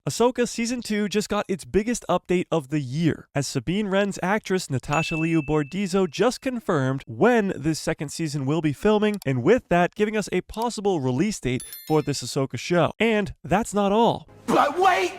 Ahsoka Season 2 just got its biggest update of the year, as Sabine Wren's actress Natasha Liu Bordizzo just confirmed when this second season will be filming, and with that, giving us a possible release date for this Ahsoka show. And that's not all. But wait!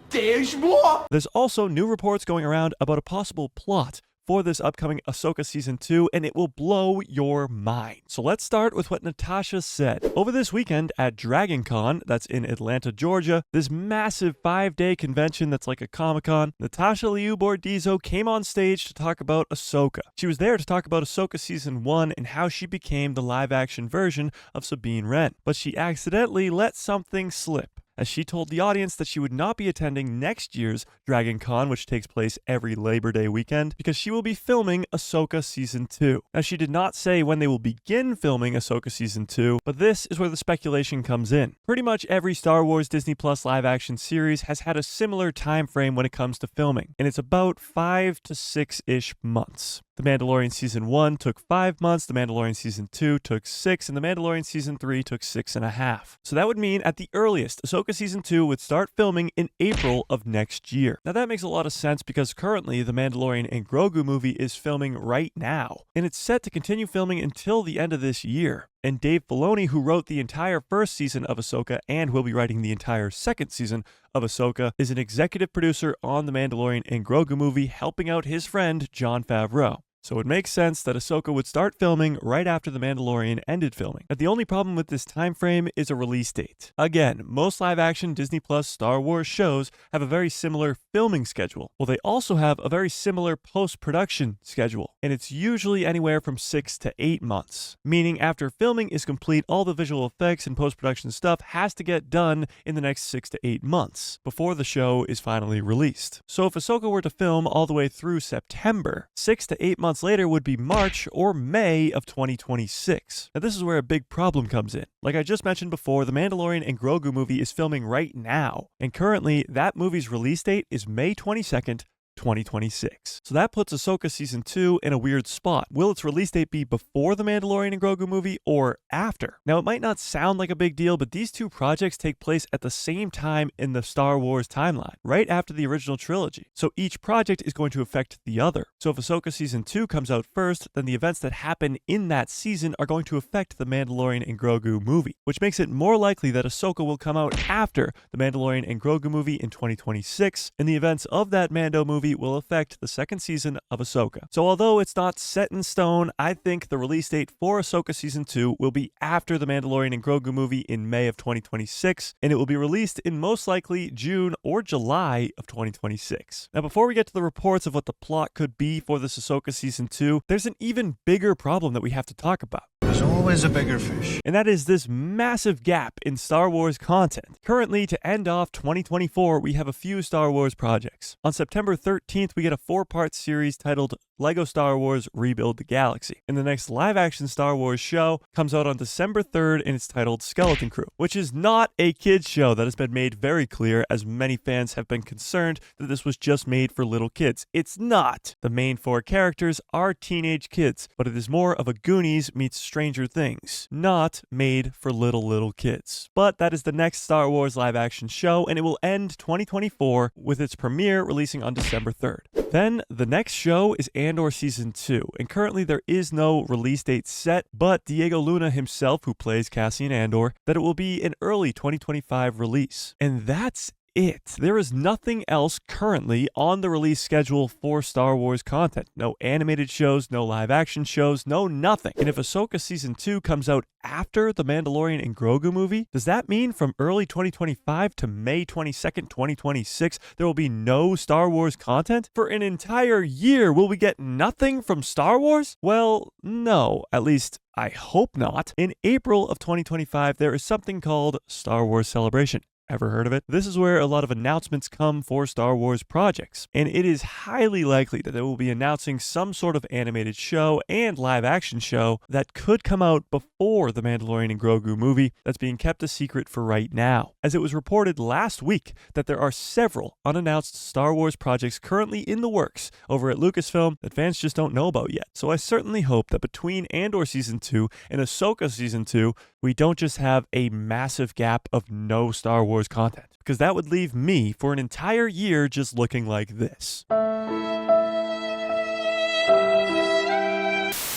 There's more! There's also new reports going around about a possible plot for this upcoming Ahsoka Season 2, and it will blow your mind. So let's start with what Natasha said. Over this weekend at Dragon Con, that's in Atlanta, Georgia, this massive 5-day convention that's like a Comic-Con, Natasha Liu Bordizzo came on stage to talk about Ahsoka. She was there to talk about Ahsoka Season 1 and how she became the live-action version of Sabine Wren. But she accidentally let something slip, as she told the audience that she would not be attending next year's Dragon Con, which takes place every Labor Day weekend, because she will be filming Ahsoka Season 2. Now, she did not say when they will begin filming Ahsoka Season 2, but this is where the speculation comes in. Pretty much every Star Wars Disney Plus live-action series has had a similar time frame when it comes to filming, and it's about 5 to 6-ish months. The Mandalorian Season 1 took 5 months, The Mandalorian Season 2 took 6, and The Mandalorian Season 3 took 6.5. So that would mean, at the earliest, Ahsoka Season 2 would start filming in April of next year. Now that makes a lot of sense because currently The Mandalorian and Grogu movie is filming right now, and it's set to continue filming until the end of this year. And Dave Filoni, who wrote the entire first season of Ahsoka and will be writing the entire second season of Ahsoka, is an executive producer on The Mandalorian and Grogu movie, helping out his friend Jon Favreau. So it makes sense that Ahsoka would start filming right after The Mandalorian ended filming. But the only problem with this time frame is a release date. Again, most live-action Disney Plus Star Wars shows have a very similar filming schedule. Well, they also have a very similar post-production schedule, and it's usually anywhere from 6 to 8 months. Meaning after filming is complete, all the visual effects and post-production stuff has to get done in the next 6 to 8 months before the show is finally released. So if Ahsoka were to film all the way through September, 6 to 8 months later would be March or May of 2026. Now this is where a big problem comes in. Like I just mentioned before, the Mandalorian and Grogu movie is filming right now, and currently that movie's release date is May 22nd, 2026. So that puts Ahsoka Season 2 in a weird spot. Will its release date be before the Mandalorian and Grogu movie or after? Now, it might not sound like a big deal, but these two projects take place at the same time in the Star Wars timeline, right after the original trilogy. So each project is going to affect the other. So if Ahsoka Season 2 comes out first, then the events that happen in that season are going to affect the Mandalorian and Grogu movie, which makes it more likely that Ahsoka will come out after the Mandalorian and Grogu movie in 2026, and the events of that Mando movie will affect the second season of Ahsoka. So although it's not set in stone, I think the release date for Ahsoka Season 2 will be after the Mandalorian and Grogu movie in May of 2026, and it will be released in most likely June or July of 2026. Now before we get to the reports of what the plot could be for this Ahsoka Season 2, there's an even bigger problem that we have to talk about. There's always a bigger fish. And that is this massive gap in Star Wars content. Currently, to end off 2024, we have a few Star Wars projects. On September 13th, we get a 4-part series titled Lego Star Wars Rebuild the Galaxy. And the next live-action Star Wars show comes out on December 3rd, and it's titled Skeleton Crew, which is not a kids show. That has been made very clear, as many fans have been concerned that this was just made for little kids. It's not. The main 4 characters are teenage kids, but it is more of a Goonies meets Stranger Things, not made for little kids. But that is the next Star Wars live-action show, and it will end 2024 with its premiere releasing on December 3rd. Then the next show is Andor Season 2, and currently there is no release date set, but Diego Luna himself, who plays Cassian Andor, that it will be an early 2025 release. And that's it. There is nothing else currently on the release schedule for Star Wars content. No animated shows, no live action shows, no nothing. And if Ahsoka Season 2 comes out after the Mandalorian and Grogu movie, does that mean from early 2025 to May 22nd, 2026, there will be no Star Wars content? For an entire year, will we get nothing from Star Wars? Well, no, at least I hope not. In April of 2025, there is something called Star Wars Celebration. Ever heard of it? This is where a lot of announcements come for Star Wars projects, and it is highly likely that they will be announcing some sort of animated show and live action show that could come out before the Mandalorian and Grogu movie that's being kept a secret for right now, as it was reported last week that there are several unannounced Star Wars projects currently in the works over at Lucasfilm that fans just don't know about yet. So I certainly hope that between Andor Season 2 and Ahsoka Season 2, we don't just have a massive gap of no Star Wars Wars content, because that would leave me for an entire year just looking like this.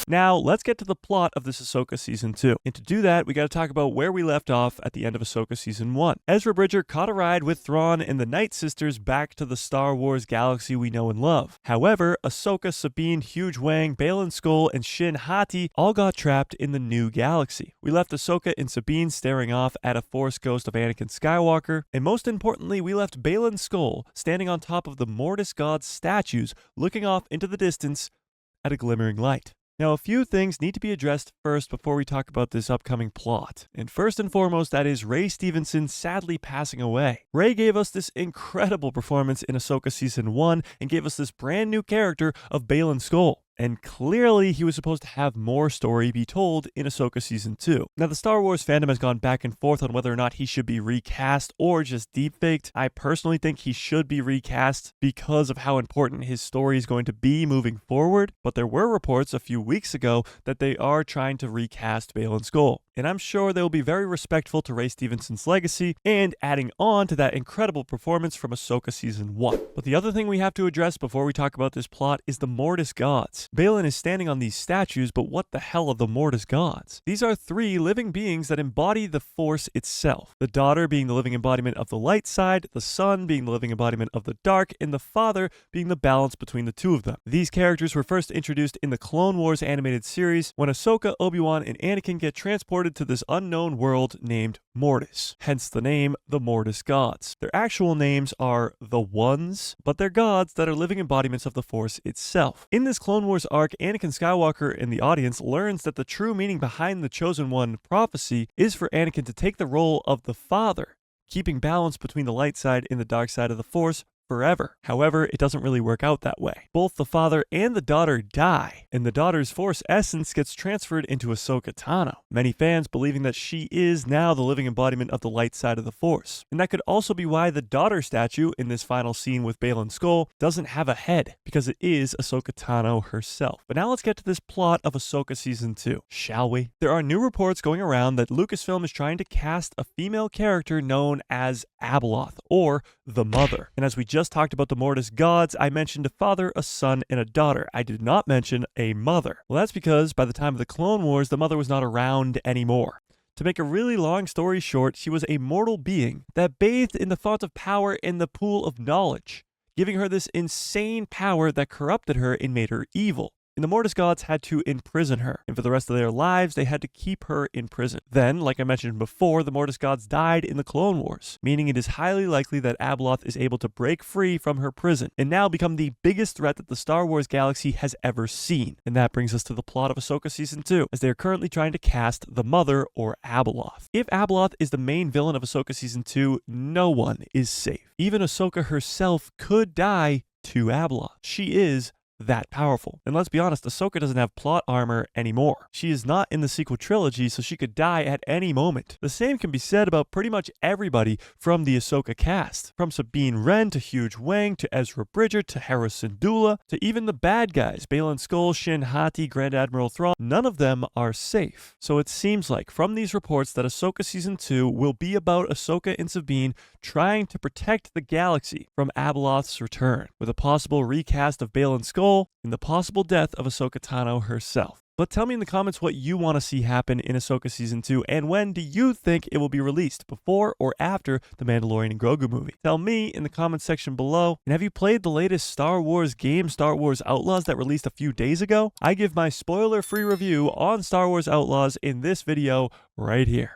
Now, let's get to the plot of this Ahsoka Season 2. And to do that, we gotta talk about where we left off at the end of Ahsoka Season 1. Ezra Bridger caught a ride with Thrawn and the Night Sisters back to the Star Wars galaxy we know and love. However, Ahsoka, Sabine, Huge Wang, Baylan Skoll, and Shin Hati all got trapped in the new galaxy. We left Ahsoka and Sabine staring off at a Force ghost of Anakin Skywalker, and most importantly, we left Baylan Skoll standing on top of the Mortis God's statues, looking off into the distance at a glimmering light. Now, a few things need to be addressed first before we talk about this upcoming plot. And first and foremost, that is Ray Stevenson sadly passing away. Ray gave us this incredible performance in Ahsoka Season 1 and gave us this brand new character of Baylan Skoll. And clearly, he was supposed to have more story be told in Ahsoka Season 2. Now, the Star Wars fandom has gone back and forth on whether or not he should be recast or just deepfaked. I personally think he should be recast because of how important his story is going to be moving forward. But there were reports a few weeks ago that they are trying to recast Baylan Skoll. And I'm sure they will be very respectful to Ray Stevenson's legacy and adding on to that incredible performance from Ahsoka Season 1. But the other thing we have to address before we talk about this plot is the Mortis Gods. Baylan is standing on these statues, but what the hell are the Mortis Gods? These are three living beings that embody the Force itself. The daughter being the living embodiment of the light side, the son being the living embodiment of the dark, and the father being the balance between the two of them. These characters were first introduced in the Clone Wars animated series when Ahsoka, Obi-Wan, and Anakin get transported to this unknown world named Mortis, hence the name the Mortis Gods. Their actual names are the Ones, but they're gods that are living embodiments of the Force itself. In this Clone Wars arc, Anakin Skywalker in the audience learns that the true meaning behind the Chosen One prophecy is for Anakin to take the role of the Father, keeping balance between the light side and the dark side of the Force forever. However, it doesn't really work out that way. Both the father and the daughter die, and the daughter's Force essence gets transferred into Ahsoka Tano, many fans believing that she is now the living embodiment of the light side of the Force. And that could also be why the daughter statue in this final scene with Baylan Skoll doesn't have a head, because it is Ahsoka Tano herself. But now let's get to this plot of Ahsoka Season 2, shall we? There are new reports going around that Lucasfilm is trying to cast a female character known as Abeloth, or the Mother. And as we just talked about the Mortis Gods, I mentioned a father, a son, and a daughter. I did not mention a mother. Well, that's because by the time of the Clone Wars, the mother was not around anymore. To make a really long story short, she was a mortal being that bathed in the font of power in the pool of knowledge, giving her this insane power that corrupted her and made her evil. And the Mortis Gods had to imprison her, and for the rest of their lives, they had to keep her in prison. Then, like I mentioned before, the Mortis Gods died in the Clone Wars, meaning it is highly likely that Abeloth is able to break free from her prison, and now become the biggest threat that the Star Wars galaxy has ever seen. And that brings us to the plot of Ahsoka Season 2, as they are currently trying to cast the Mother, or Abeloth. If Abeloth is the main villain of Ahsoka Season 2, no one is safe. Even Ahsoka herself could die to Abeloth. She is that powerful. And let's be honest, Ahsoka doesn't have plot armor anymore. She is not in the sequel trilogy, so she could die at any moment. The same can be said about pretty much everybody from the Ahsoka cast. From Sabine Wren to Huge Wang to Ezra Bridger to Hera Syndulla to even the bad guys, Baylan Skoll, Shin Hati, Grand Admiral Thrawn, none of them are safe. So it seems like from these reports that Ahsoka Season 2 will be about Ahsoka and Sabine trying to protect the galaxy from Abeloth's return, with a possible recast of Baylan Skoll and the possible death of Ahsoka Tano herself. But tell me in the comments what you want to see happen in Ahsoka Season 2, and when do you think it will be released, before or after the Mandalorian and Grogu movie? Tell me in the comments section below. And have you played the latest Star Wars game, Star Wars Outlaws, that released a few days ago? I give my spoiler-free review on Star Wars Outlaws in this video right here.